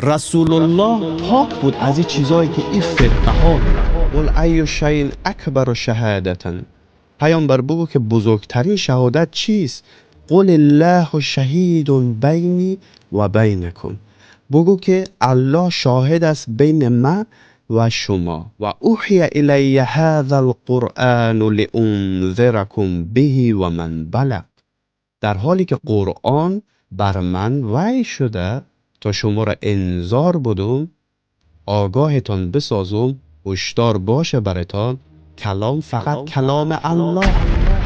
رسول الله پاک بود از این چیزایی که این فرقه ها قل ای شیء اکبر شهادة، پیامبر بگو که بزرگترین شهادت چیست؟ قل الله شهید بینی و بینکم، بگو که الله شاهد است بین من و شما. و اوحی الی هذا القرآن لانذرکم به و من بلغ، در حالی که قرآن بر من وحی شده تا شما را انذار بدم، آگاهتان بسازم، هشدار باشه براتان. کلام فقط کلام الله،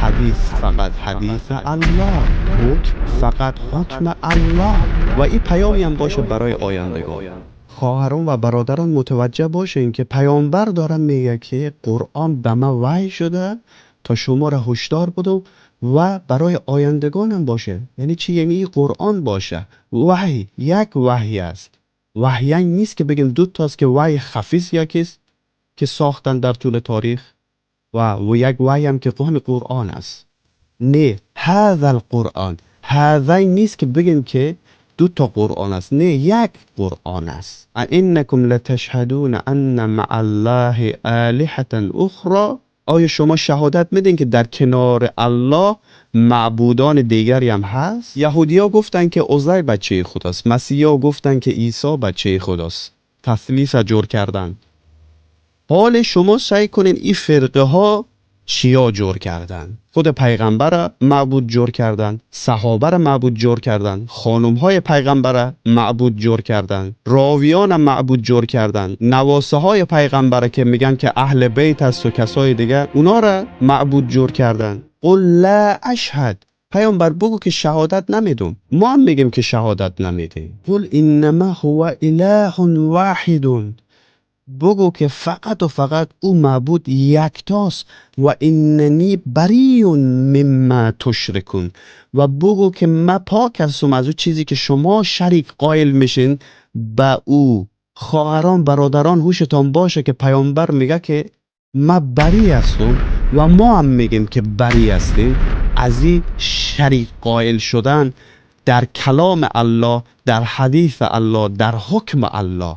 حدیث فقط حدیث الله، حکم فقط حکم الله. و این پیامی هم باشه برای آیندگان. خواهران و برادران متوجه باشین که پیامبر داره میگه که قرآن به من وحی شده تا شما را هشدار بدم و برای آیندگان هم باشه. یعنی چی؟ یعنی قرآن باشه وحی، یک وحی است. وحی نیست که بگیم دو تاست که وحی خفیس یکیست که ساختن در طول تاریخ و یک وحی هم که همین قرآن است. نه، هذا القرآن، هذا نیست که بگیم که دو تا قرآن است، نه، یک قرآن است. انکم لتشهدون ان مع الله آلهة اخرى، آیا شما شهادت میدین که در کنار الله معبودان دیگری هم هست؟ یهودی‌ها گفتن که عزیر بچه خداست، مسیحی‌ها گفتن که عیسی بچه خداست، تثلیث جور کردن. حال شما سعی کنین این فرقه ها چیا جور کردن؟ خود پیغمبر را معبود جور کردن، صحابه را معبود جور کردن، خانم های پیغمبر را معبود جور کردن، راویان را معبود جور کردن، نواسه های پیغمبر که میگن که اهل بیت است و کسای دیگر، اونا را معبود جور کردن. قل لا اشهد، پیامبر بگو که شهادت نمیدم. ما هم میگیم که شهادت نمیدیم. قل انما هو اله واحد، بگو که فقط و فقط او معبود یکتاست. و اننی بری مما تشرکون، و بگو که من پاک هستم از او چیزی که شما شریک قائل میشین با او. خواهران برادران هوشتان باشه که پیامبر میگه که من بری هستم و ما هم میگیم که بری هستیم از این شریک قائل شدن در کلام الله، در حدیث الله، در حکم الله.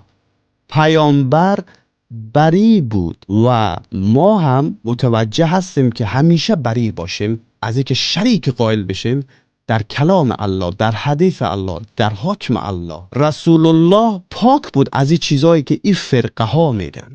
پیامبر بری بود و ما هم متوجه هستیم که همیشه بری باشیم از اینکه شریک قائل بشیم در کلام الله، در حدیث الله، در حکم الله. رسول الله پاک بود از این چیزایی که این فرقه ها میگن.